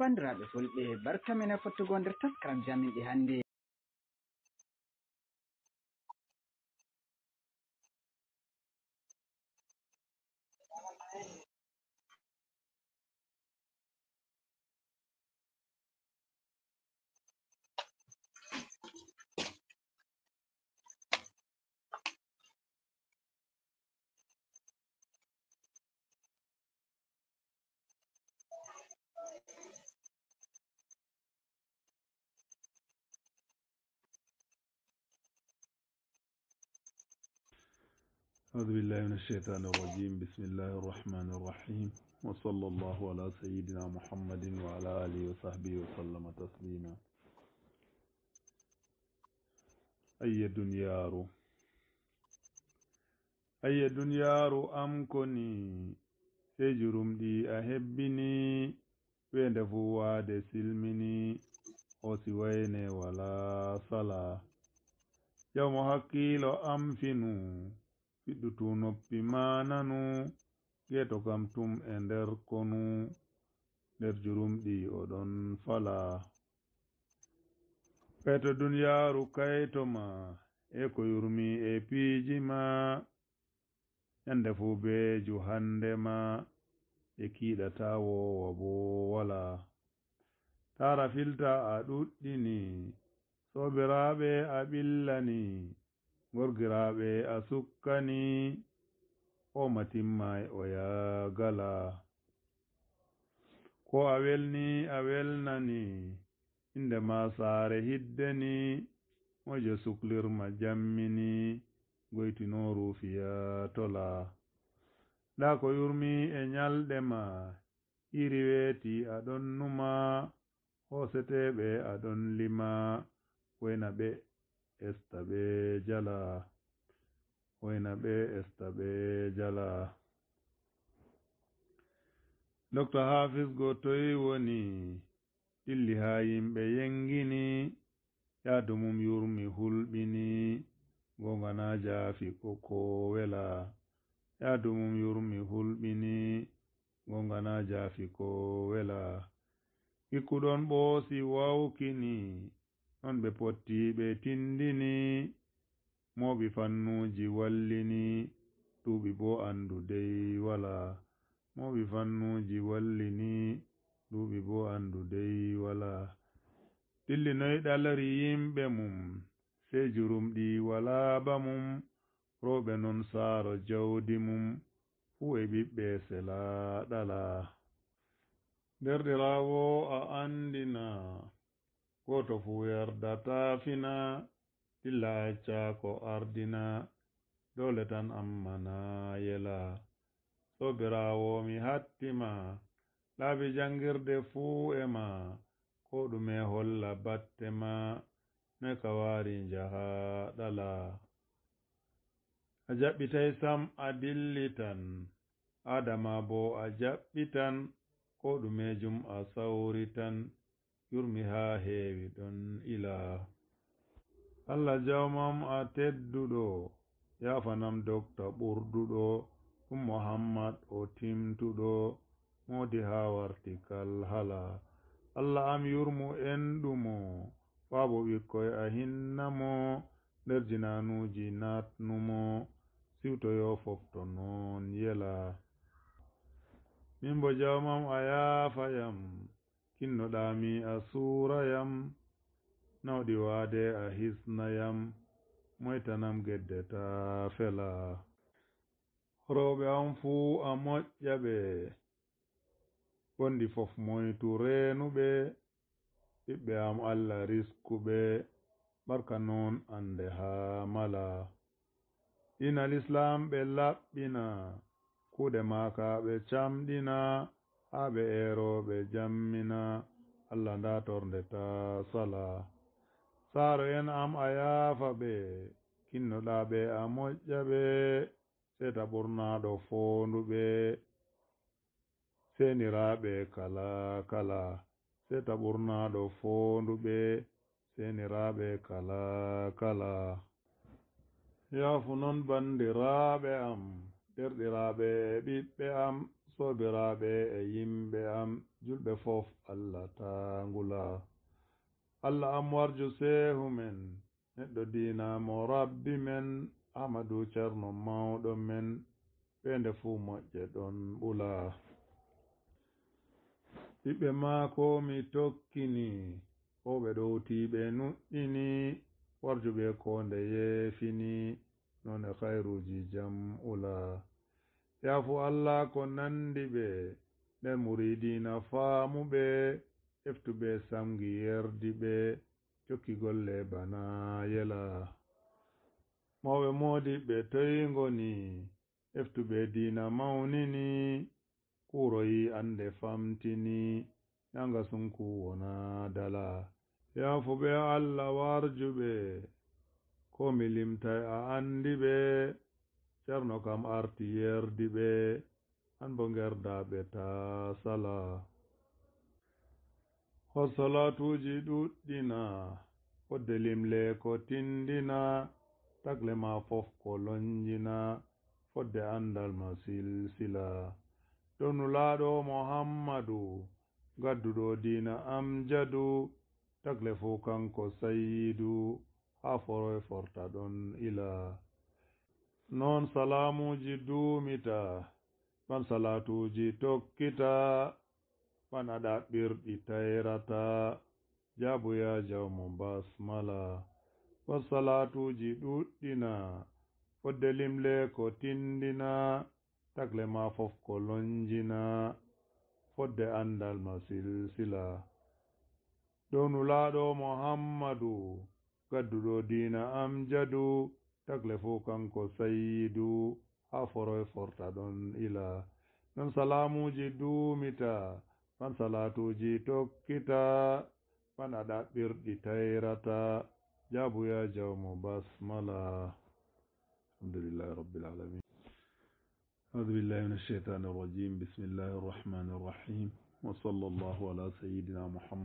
bandiraɓe fulɓe barka men e fottugo nder taskaram jamin ɗi hannde. أعوذ بالله من الشيطان الرجيم. بسم الله الرحمن الرحيم، وصلى الله على سيدنا محمد وعلى آله وصحبه وسلم تسليما. أي دنيارو أمكني سجرم دي أحبني ويندفو واد سلمني وسوين ولا صلاة يوم حقيلو أمفنو fiɗɗutu noppi mananu geto kam tum e nder konu nder jurumɗi oɗon fala peto duniyaaru kaytoma e ko yurmi e piijima yande fu be juhandema e kiiɗata wowa bo wala tara filta a ɗuɗɗini sobiraɓe a ɓillani gorgiraɓe a sukkani o matimmai o yagala ko a welni a welnani inde ma saare hiddeni mojo suklirma jammini goytinoru fiya tola nda ko yurmi e nyalɗe ma iri weeti aɗon numa hoseteɓe aɗon lima wayna ɓe esta ɓe jala wayna ɓe esta ɓe jala. Dr. Hafiz go toyi woni dilli ha yimɓe yengini yadumum yurmi hulɓini gongana jaafi ko wela yadumum yurmi hulɓini gongana jaafi ko wela ikkuɗon ɓoosi wawkini non ɓe potti ɓe tindini moɓi fannuji wallini duuɓi bo andudey wala moɓi fannuji wallini duuɓi bo andudey wala dilli noy ɗalari yimɓe mum sey jurumɗi wala bamum roɓe non saaro jawdi mum fu e ɓiɓɓe sela ɗala derɗirawo a andina goto fu yardata fina dilla acca ko ardina dole tan ammana yela sobirawo mi hattima laabi jangirde fuu e ma ko ɗume holla batte ma ne ka wari jaha ɗala a jaɓɓitay sam a dillitan adama bo a jaɓɓitan ko ɗume jum a sawritan yurmi ha heewi ɗon ila Allah jawmam a tedduɗo yafanam dokta ɓurduɗo ɗum Muhammad o timtuɗo modi ha wartikal hala Allah am yurmu enɗumo faabo ɓikkoy a hinnamo nder jinanuji natnumo siwtoyo fofto non yela min bo jawmam a yaafayam kinnoɗami a suurayam nawɗi waade a hisnayam moytanam geddeta fela rewɓe am fuu a moƴƴa ɓe wondi fof moytu reenuɓe ɓiɓɓe am Allah riskuɓe barka noon ande ha mala dinal islam ɓe laɓɓina kuuɗe maaka ɓe camɗina ha ɓe eeroɓe jammina Allah nda torndeta sala saaro en am a yaafa ɓe kinnoɗa ɓe a moƴƴa ɓe seta ɓurnaɗo foonduɓe seniraɓe kala kala seta ɓurnaɗo foonduɓe seniraɓe kala kala yaafu non bandiraɓe am derɗiraɓe ɓiɓɓe am sobiraɓe e yimɓe am julɓe fof Allah taangula Allah am warjo seehu men neɗɗo diinamo rabbi men Amadou Ceerno mawɗo men ɓeende fuu moƴƴe ɗon ɓula ɓiɓɓe maako mi tokkini o ɓe ɗowtiɓe nuɗɗini warjuɓe ko nde yeefini none hayruji jam ula yaafu Allah ko nandi ɓe nden muridina faamuɓe eftuɓe samgi yerdi ɓe jokki golle bana yela mawɓe modiɓe toyi ngoni eftuɓe diina mawnini kuroyi ande famtini nanga sunku wona dala yaafuɓe Allah warjuɓe ko mi limtay a andi ɓe Ceerno kam arti yerdi ɓe an bo gerdaɓe ta sala hor salatuji ɗuɗɗina fodde limle ko tindina tagle ma fof ko lonjina fodde andal ma silsila ɗon nulaɗo Muhammadu gadduɗo diina amjadu tagle fu kanko sayyidu ha foroy forta ɗon ila non salamuji duumita ban salatuji tokkita ban aɗa ɓirɗi tayrata jaabu ya jawmo basmala ban salatuji ɗuɗɗina fodde limle ko tindina tagle ma fof ko lonjina fodde andal ma silsila dow nulaɗo Muhammadu gadduɗo diina amjadu tagle fu kanko sayyidu ha foroy forta ɗon ila non salamuji duumita ban salatuji tokkita ban aɗa ɓirɗi tayrata jaabu ya jawmo basmala alhamdulillahi rabbil alamin أعوذ بالله من الشيطان الرجيم بسم الله الرحمن الرحيم وصلى الله على سيدنا محمد